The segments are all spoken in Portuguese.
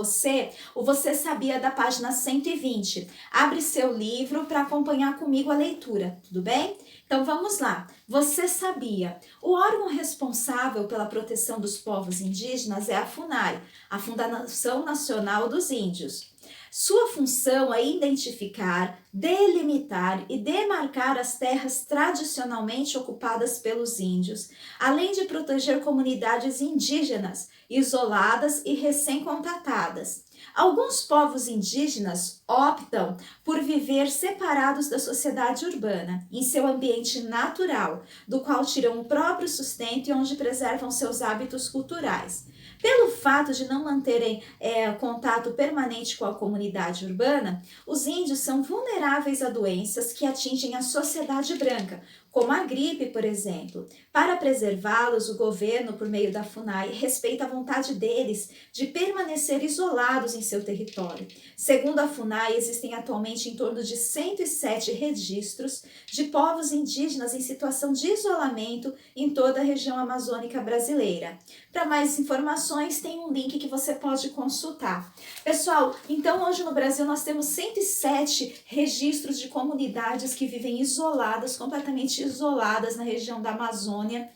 você o Você Sabia da página 120. Abre seu livro para acompanhar comigo a leitura, tudo bem? Então vamos lá. Você sabia? O órgão responsável pela proteção dos povos indígenas é a FUNAI, a Fundação Nacional dos Índios. Sua função é identificar, delimitar e demarcar as terras tradicionalmente ocupadas pelos índios, além de proteger comunidades indígenas isoladas e recém-contatadas. Alguns povos indígenas optam por viver separados da sociedade urbana, em seu ambiente natural, do qual tiram o próprio sustento e onde preservam seus hábitos culturais. Pelo fato de não manterem contato permanente com a comunidade urbana, os índios são vulneráveis a doenças que atingem a sociedade branca, como a gripe, por exemplo. Para preservá-los, o governo, por meio da FUNAI, respeita a vontade deles de permanecer isolados em seu território. Segundo a FUNAI, existem atualmente em torno de 107 registros de povos indígenas em situação de isolamento em toda a região amazônica brasileira. Para mais informações, tem um link que você pode consultar. Pessoal, então hoje no Brasil nós temos 107 registros de comunidades que vivem isoladas, completamente isoladas na região da Amazônia.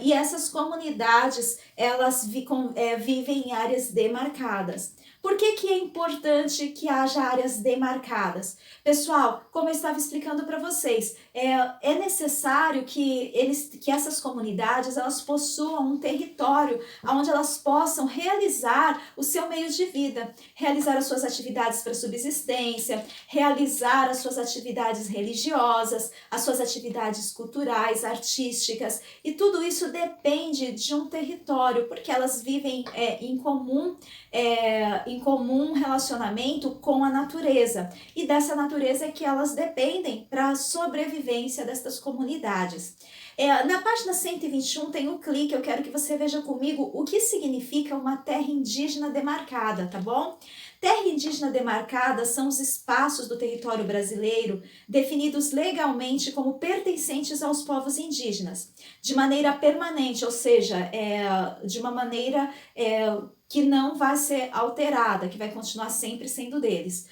E essas comunidades, elas vivem em áreas demarcadas. Por que é importante que haja áreas demarcadas? Pessoal, como eu estava explicando para vocês, é necessário que essas comunidades elas possuam um território onde elas possam realizar o seu meio de vida, realizar as suas atividades para subsistência, realizar as suas atividades religiosas, as suas atividades culturais, artísticas, e tudo isso depende de um território, porque elas vivem em comum relacionamento com a natureza, e dessa natureza é que elas dependem para a sobrevivência destas comunidades. Na página 121 tem um clique, eu quero que você veja comigo o que significa uma terra indígena demarcada, tá bom? Terra indígena demarcada são os espaços do território brasileiro definidos legalmente como pertencentes aos povos indígenas, de maneira permanente, ou seja, de uma maneira que não vai ser alterada, que vai continuar sempre sendo deles,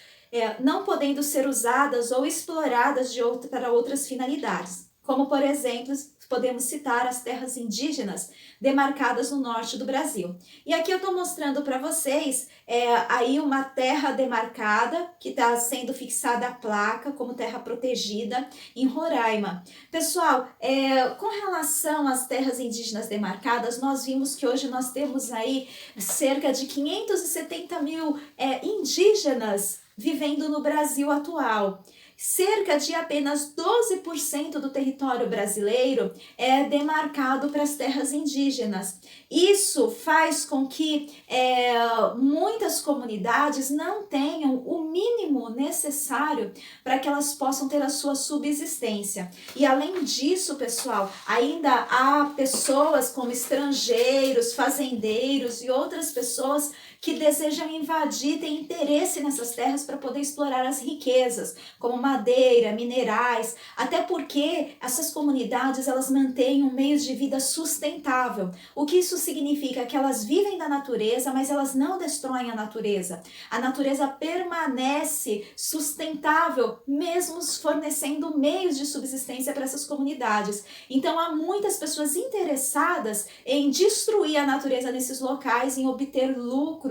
não podendo ser usadas ou exploradas para outras finalidades, como por exemplo, podemos citar as terras indígenas demarcadas no norte do Brasil. E aqui eu estou mostrando para vocês aí uma terra demarcada que está sendo fixada a placa como terra protegida em Roraima. Pessoal, com relação às terras indígenas demarcadas, nós vimos que hoje nós temos aí cerca de 570 mil indígenas vivendo no Brasil atual. Cerca de apenas 12% do território brasileiro é demarcado para as terras indígenas. Isso faz com que muitas comunidades não tenham o mínimo necessário para que elas possam ter a sua subsistência. E além disso, pessoal, ainda há pessoas como estrangeiros, fazendeiros e outras pessoas que desejam invadir, têm interesse nessas terras para poder explorar as riquezas, como madeira, minerais, até porque essas comunidades elas mantêm um meio de vida sustentável. O que isso significa? Que elas vivem da natureza, mas elas não destroem a natureza. A natureza permanece sustentável, mesmo fornecendo meios de subsistência para essas comunidades. Então há muitas pessoas interessadas em destruir a natureza nesses locais, em obter lucros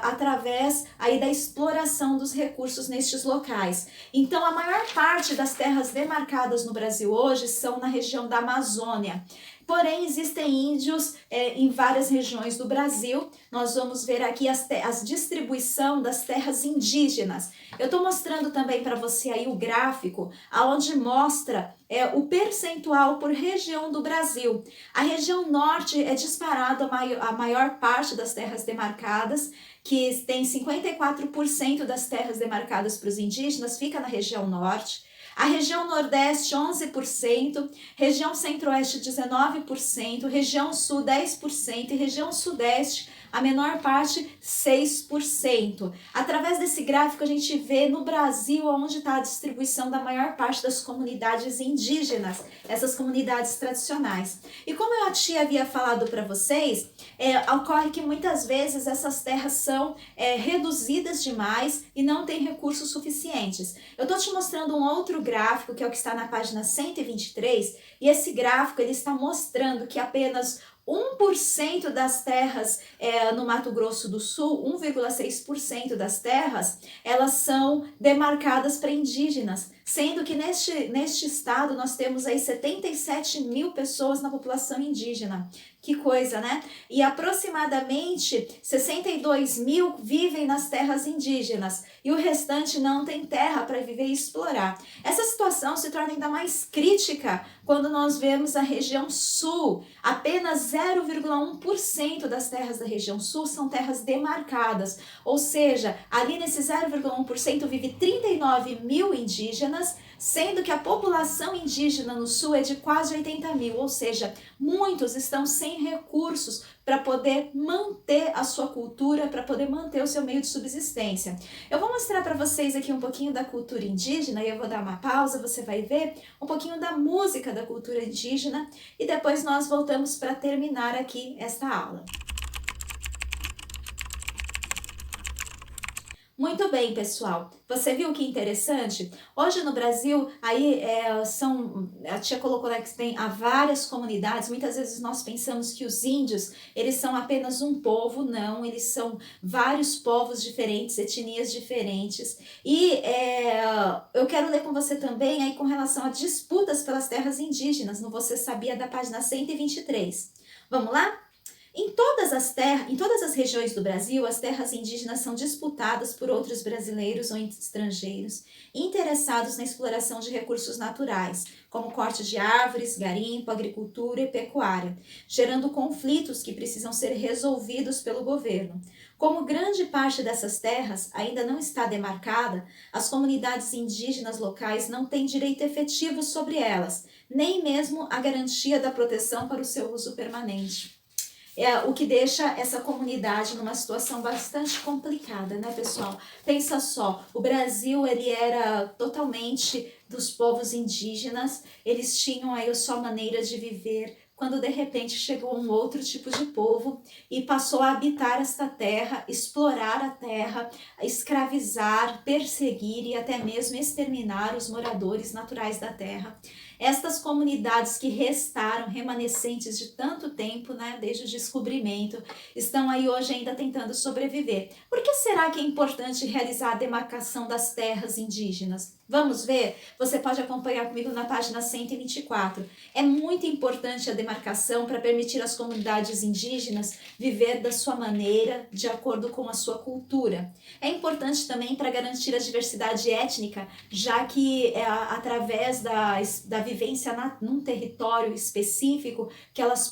através aí da exploração dos recursos nestes locais. Então a maior parte das terras demarcadas no Brasil hoje são na região da Amazônia. Porém, existem índios em várias regiões do Brasil. Nós vamos ver aqui a distribuição das terras indígenas. Eu estou mostrando também para você aí o gráfico, onde mostra o percentual por região do Brasil. A região norte é disparado a maior parte das terras demarcadas, que tem 54% das terras demarcadas para os indígenas, fica na região norte. A região Nordeste, 11%, região Centro-Oeste, 19%, região Sul, 10% e região Sudeste, a menor parte 6%. Através desse gráfico a gente vê no Brasil onde está a distribuição da maior parte das comunidades indígenas, essas comunidades tradicionais. E como eu havia falado para vocês, ocorre que muitas vezes essas terras são reduzidas demais e não têm recursos suficientes. Eu estou te mostrando um outro gráfico, que é o que está na página 123, e esse gráfico ele está mostrando que apenas 1% das terras no Mato Grosso do Sul, 1,6% das terras, elas são demarcadas para indígenas, sendo que neste estado nós temos aí 77 mil pessoas na população indígena. Que coisa, né? E aproximadamente 62 mil vivem nas terras indígenas e o restante não tem terra para viver e explorar. Essa situação se torna ainda mais crítica quando nós vemos a região sul. Apenas 0,1% das terras da região sul são terras demarcadas, ou seja, ali nesse 0,1% vive 39 mil indígenas, sendo que a população indígena no sul é de quase 80 mil, ou seja, muitos estão sem recursos para poder manter a sua cultura, para poder manter o seu meio de subsistência. Eu vou mostrar para vocês aqui um pouquinho da cultura indígena e eu vou dar uma pausa, você vai ver um pouquinho da música da cultura indígena e depois nós voltamos para terminar aqui esta aula. Muito bem, pessoal. Você viu que interessante? Hoje no Brasil, aí a tia colocou lá que há várias comunidades. Muitas vezes nós pensamos que os índios, eles são apenas um povo. Não, eles são vários povos diferentes, etnias diferentes. E eu quero ler com você também aí com relação a disputas pelas terras indígenas, no Você Sabia, da página 123. Vamos lá? Em todas as regiões do Brasil, as terras indígenas são disputadas por outros brasileiros ou estrangeiros interessados na exploração de recursos naturais, como corte de árvores, garimpo, agricultura e pecuária, gerando conflitos que precisam ser resolvidos pelo governo. Como grande parte dessas terras ainda não está demarcada, as comunidades indígenas locais não têm direito efetivo sobre elas, nem mesmo a garantia da proteção para o seu uso permanente. O que deixa essa comunidade numa situação bastante complicada, né, pessoal? Pensa só, o Brasil, ele era totalmente dos povos indígenas, eles tinham aí a sua maneira de viver, quando de repente chegou um outro tipo de povo e passou a habitar esta terra, explorar a terra, escravizar, perseguir e até mesmo exterminar os moradores naturais da terra. Estas comunidades que restaram, remanescentes de tanto tempo, né, desde o descobrimento, estão aí hoje ainda tentando sobreviver. Por que será que é importante realizar a demarcação das terras indígenas? Vamos ver? Você pode acompanhar comigo na página 124. É muito importante a demarcação para permitir às comunidades indígenas viver da sua maneira, de acordo com a sua cultura. É importante também para garantir a diversidade étnica, já que é através da vivência num território específico que as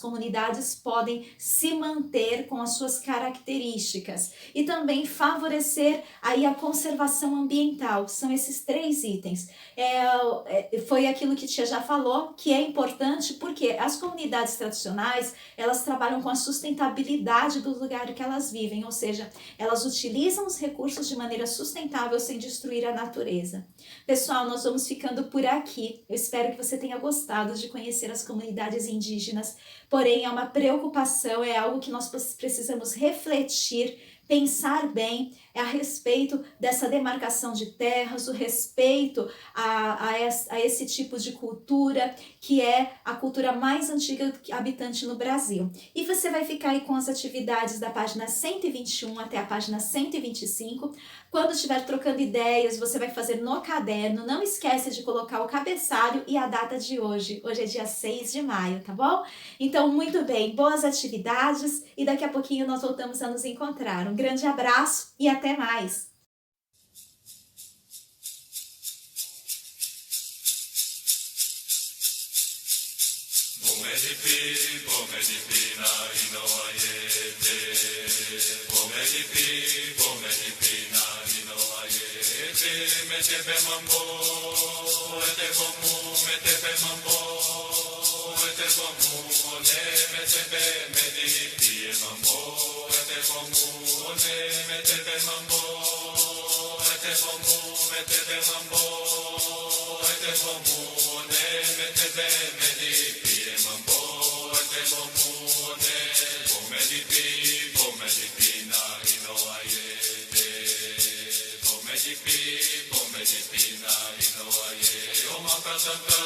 comunidades podem se manter com as suas características e também favorecer aí a conservação ambiental. São esses 3 itens. Foi aquilo que a tia já falou, que é importante porque as comunidades tradicionais, elas trabalham com a sustentabilidade do lugar que elas vivem, ou seja, elas utilizam os recursos de maneira sustentável sem destruir a natureza. Pessoal, nós vamos ficando por aqui. Eu espero que você tenha gostado de conhecer as comunidades indígenas, porém é uma preocupação, é algo que nós precisamos refletir, pensar bem a respeito dessa demarcação de terras, o respeito a esse tipo de cultura, que é a cultura mais antiga habitante no Brasil. E você vai ficar aí com as atividades da página 121 até a página 125. Quando estiver trocando ideias, você vai fazer no caderno. Não esquece de colocar o cabeçalho e a data de hoje. Hoje é dia 6 de maio, tá bom? Então, muito bem, boas atividades e daqui a pouquinho nós voltamos a nos encontrar. Um grande abraço e até mais! Mambo Santa,